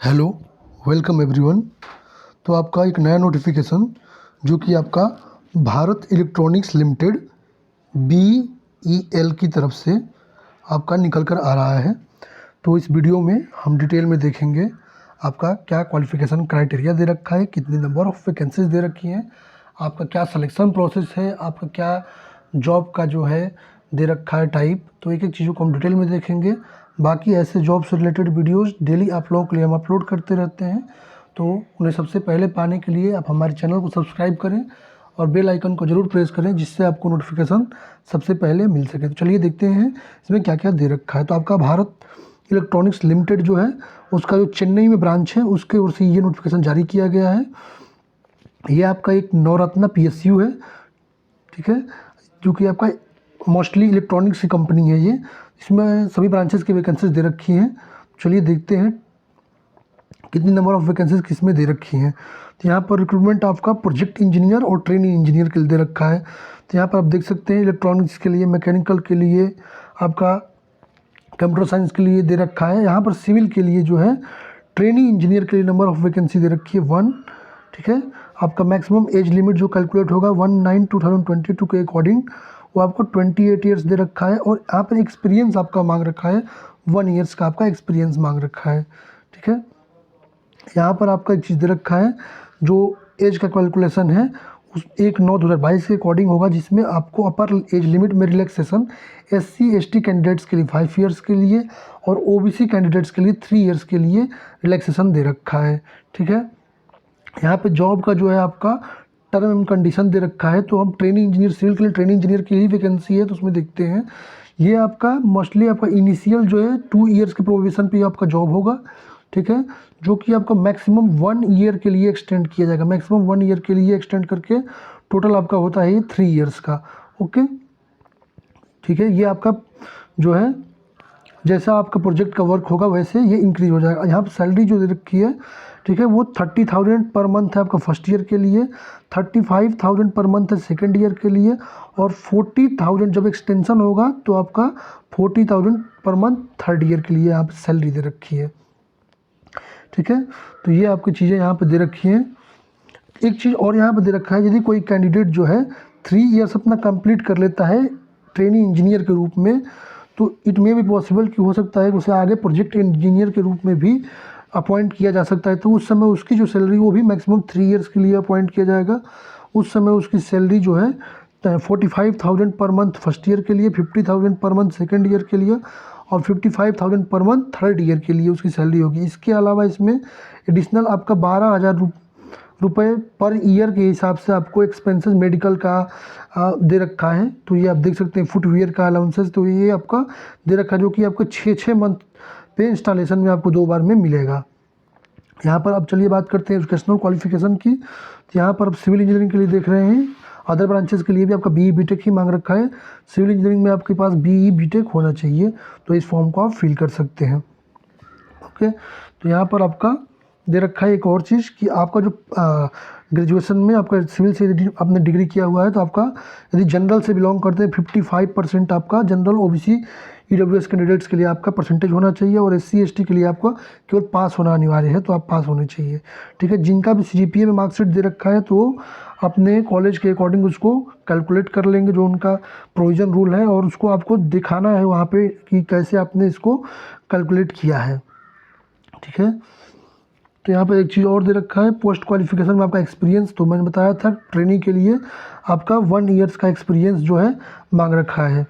Hello, welcome everyone. तो आपका एक नया नोटिफिकेशन जो कि आपका भारत इलेक्ट्रॉनिक्स लिमिटेड BEL की तरफ से आपका निकल कर आ रहा है। तो इस वीडियो में हम डिटेल में देखेंगे आपका क्या क्वालिफ़िकेशन क्राइटेरिया दे रखा है, कितनी नंबर ऑफ़ वैकेंसीज दे रखी हैं, आपका क्या सिलेक्शन प्रोसेस है, आपका क्या जॉब का जो है दे रखा है टाइप। तो एक एक चीज़ों को हम डिटेल में देखेंगे। बाकी ऐसे जॉब से रिलेटेड वीडियोस डेली आप लोगों के लिए हम अपलोड करते रहते हैं, तो उन्हें सबसे पहले पाने के लिए आप हमारे चैनल को सब्सक्राइब करें और बेल आइकन को ज़रूर प्रेस करें, जिससे आपको नोटिफिकेशन सबसे पहले मिल सके। तो चलिए देखते हैं इसमें क्या क्या दे रखा है। तो आपका भारत इलेक्ट्रॉनिक्स लिमिटेड जो है उसका जो चेन्नई में ब्रांच है उसके ओर से ये नोटिफिकेशन जारी किया गया है। ये आपका एक नवरत्ना PSU है, ठीक है, जो कि आपका मोस्टली इलेक्ट्रॉनिक्स की कंपनी है। ये इसमें सभी ब्रांचेस की वैकेंसीज दे रखी हैं। चलिए देखते हैं कितनी नंबर ऑफ़ वैकेंसीज किस में दे रखी हैं। तो यहाँ पर रिक्रूटमेंट आपका प्रोजेक्ट इंजीनियर और ट्रेनिंग इंजीनियर के लिए दे रखा है। तो यहाँ पर आप देख सकते हैं इलेक्ट्रॉनिक्स के लिए, मैकेनिकल के लिए, आपका कंप्यूटर साइंस के लिए दे रखा है। यहाँ पर सिविल के लिए जो है ट्रेनिंग इंजीनियर के लिए नंबर ऑफ़ वैकेंसी दे रखी है 1, ठीक है। आपका मैक्सिमम एज लिमिट जो कैलकुलेट होगा 1/9/2022 के अकॉर्डिंग वो आपको 28 ईयर्स दे रखा है। और यहाँ पर एक्सपीरियंस आपका मांग रखा है 1 ईयर्स का आपका एक्सपीरियंस मांग रखा है, ठीक है। यहाँ पर आपका एक चीज़ दे रखा है जो एज का कैलकुलेशन है उस 1/9/2022 के अकॉर्डिंग होगा, जिसमें आपको अपर एज लिमिट में रिलैक्सेशन SC/ST कैंडिडेट्स के लिए 5 ईयर्स के लिए और OBC कैंडिडेट्स के लिए 3 ईयर्स के लिए रिलैक्सेशन दे रखा है, ठीक है। यहाँ पे जॉब का जो है आपका टर्म एंड कंडीशन दे रखा है। तो हम ट्रेनिंग इंजीनियर, सिविल के लिए ट्रेनिंग इंजीनियर की ही वैकेंसी है, तो उसमें देखते हैं। ये आपका मोस्टली आपका इनिशियल जो है 2 ईयर्स के प्रोबेशन पे आपका जॉब होगा, ठीक है, जो कि आपका मैक्सिमम 1 ईयर के लिए एक्सटेंड किया जाएगा। मैक्सिमम 1 ईयर के लिए एक्सटेंड करके टोटल आपका होता है ये 3 ईयर्स का, ओके, ठीक है। ये आपका जो है जैसा आपका प्रोजेक्ट का वर्क होगा वैसे ये इंक्रीज हो जाएगा। यहाँ पर सैलरी जो दे रखी है, ठीक है, वो 30,000 पर मंथ है आपका फर्स्ट ईयर के लिए, 35,000 पर मंथ है सेकेंड ईयर के लिए, और 40,000 जब एक्सटेंशन होगा तो आपका 40,000 पर मंथ थर्ड ईयर के लिए यहाँ पर सैलरी दे रखी है, ठीक है। तो ये आपकी चीज़ें यहाँ पे दे रखी हैं। एक चीज़ और यहाँ पे दे रखा है, यदि कोई कैंडिडेट जो है 3 ईयर्स अपना कंप्लीट कर लेता है ट्रेनिंग इंजीनियर के रूप में, तो इट मे भी पॉसिबल कि हो सकता है कि उसे आगे प्रोजेक्ट इंजीनियर के रूप में भी अपॉइंट किया जा सकता है। तो उस समय उसकी जो सैलरी वो भी मैक्सिमम 3 ईयर्स के लिए अपॉइंट किया जाएगा। उस समय उसकी सैलरी जो है 45,000 पर मंथ फर्स्ट ईयर के लिए, 50,000 पर मंथ सेकेंड ईयर के लिए और 55,000 पर मंथ थर्ड ईयर के लिए उसकी सैलरी होगी। इसके अलावा इसमें एडिशनल आपका 12,000 रुपये पर ईयर के हिसाब से आपको एक्सपेंसेस मेडिकल का दे रखा है। तो ये आप देख सकते हैं फुटवियर का अलाउंसेस, तो ये आपका दे रखा है जो कि आपको 6 मंथ पे इंस्टॉलेशन में आपको 2 बार में मिलेगा। यहाँ पर अब चलिए बात करते हैं एजुकेशनल क्वालिफिकेशन की। तो यहाँ पर आप सिविल इंजीनियरिंग के लिए देख रहे हैं, अदर ब्रांचेस के लिए भी आपका BE BTech ही मांग रखा है। सिविल इंजीनियरिंग में आपके पास BE BTech होना चाहिए, तो इस फॉर्म को आप फिल कर सकते हैं, ओके। तो यहाँ पर आपका दे रखा है एक और चीज़ कि आपका जो ग्रेजुएशन में आपका सिविल से यदि आपने डिग्री किया हुआ है तो आपका यदि जनरल से बिलोंग करते हैं 55% आपका जनरल OBC EWS कैंडिडेट्स के लिए आपका परसेंटेज होना चाहिए, और SC/ST के लिए आपका केवल पास होना अनिवार्य है, तो आप पास होने चाहिए, ठीक है। जिनका भी CGPA में मार्कशीट दे रखा है तो अपने कॉलेज के अकॉर्डिंग उसको कैलकुलेट कर लेंगे जो उनका प्रोविज़न रूल है, और उसको आपको दिखाना है वहाँ पे कि कैसे आपने इसको कैलकुलेट किया है, ठीक है। तो यहाँ पर एक चीज़ और दे रखा है पोस्ट क्वालिफिकेशन में आपका एक्सपीरियंस। तो मैंने बताया था ट्रेनिंग के लिए आपका 1 ईयर्स का एक्सपीरियंस जो है मांग रखा है।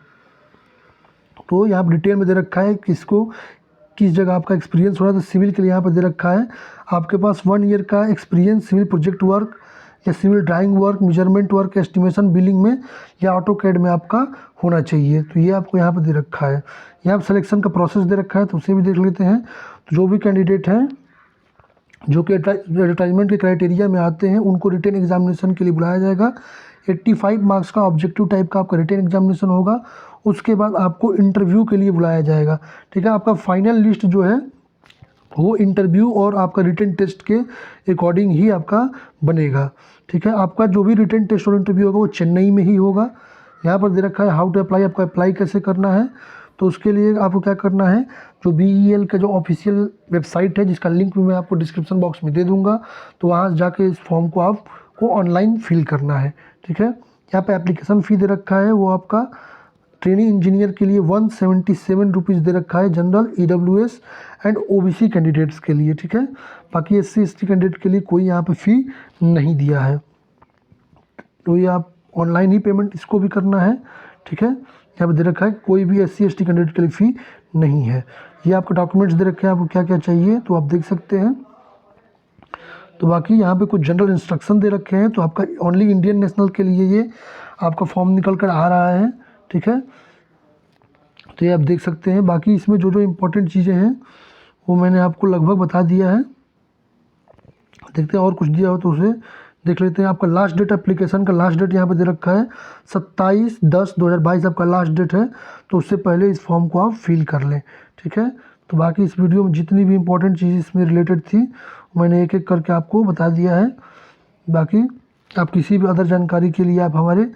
तो यहाँ पर डिटेल में दे रखा है किसको किस जगह आपका एक्सपीरियंस हो रहा है। तो सिविल के लिए यहाँ पर दे रखा है आपके पास 1 ईयर का एक्सपीरियंस सिविल प्रोजेक्ट वर्क या civil drawing work, measurement work, estimation, billing में या ऑटोकैड में आपका होना चाहिए। तो ये आपको यहाँ पर दे रखा है। यहाँ पर सिलेक्शन का प्रोसेस दे रखा है, तो उसे भी देख लेते हैं। तो जो भी कैंडिडेट हैं जो कि एडवर्टाइजमेंट के क्राइटेरिया में आते हैं उनको रिटेन एग्जामिनेशन के लिए बुलाया जाएगा। 85 मार्क्स का ऑब्जेक्टिव टाइप का आपका रिटेन एग्जामिनेशन होगा। उसके बाद आपको इंटरव्यू के लिए बुलाया जाएगा, ठीक है। आपका फाइनल लिस्ट जो है वो इंटरव्यू और आपका रिटेन टेस्ट के अकॉर्डिंग ही आपका बनेगा, ठीक है। आपका जो भी रिटेन टेस्ट और इंटरव्यू होगा वो चेन्नई में ही होगा। यहाँ पर दे रखा है हाउ टू अप्लाई, आपका अप्लाई कैसे करना है। तो उसके लिए आपको क्या करना है, जो BEL का जो ऑफिशियल वेबसाइट है जिसका लिंक भी मैं आपको डिस्क्रिप्शन बॉक्स में दे दूँगा, तो वहाँ जाके इस फॉर्म को आपको ऑनलाइन फिल करना है। ठीक है, यहाँ पे एप्लीकेशन फ़ी दे रखा है वो आपका ट्रेनिंग इंजीनियर के लिए 177 रुपीज़ दे रखा है, general, EWS and OBC candidates के लिए। ठीक है, बाकी SC ST कैंडिडेट के लिए कोई यहाँ पे फ़ी नहीं दिया है, तो ये आप ऑनलाइन ही पेमेंट इसको भी करना है। ठीक है, यहाँ पे दे रखा है कोई भी SC ST कैंडिडेट के लिए फ़ी नहीं है। ये आपके डॉक्यूमेंट्स दे रखे हैं, आपको क्या क्या चाहिए तो आप देख सकते हैं। तो बाकी यहाँ पे कुछ जनरल इंस्ट्रक्शन दे रखे हैं, तो आपका ओनली इंडियन नेशनल के लिए ये आपका फॉर्म निकल कर आ रहा है। ठीक है, तो ये आप देख सकते हैं। बाकी इसमें जो जो इम्पोर्टेंट चीज़ें हैं वो मैंने आपको लगभग बता दिया है। देखते हैं और कुछ दिया हो तो उसे देख लेते हैं। आपका लास्ट डेट, एप्लीकेशन का लास्ट डेट यहाँ पे दे रखा है 27/10/2022 आपका लास्ट डेट है, तो उससे पहले इस फॉर्म को आप फिल कर लें। ठीक है, तो बाकी इस वीडियो में जितनी भी इम्पोर्टेंट चीज़ इसमें रिलेटेड थी मैंने एक एक करके आपको बता दिया है। बाकी आप किसी भी अदर जानकारी के लिए आप हमारे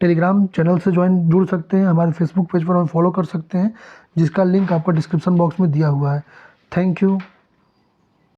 टेलीग्राम चैनल से जुड़ सकते हैं, हमारे फेसबुक पेज पर हमें फॉलो कर सकते हैं, जिसका लिंक आपका डिस्क्रिप्शन बॉक्स में दिया हुआ है। Thank you.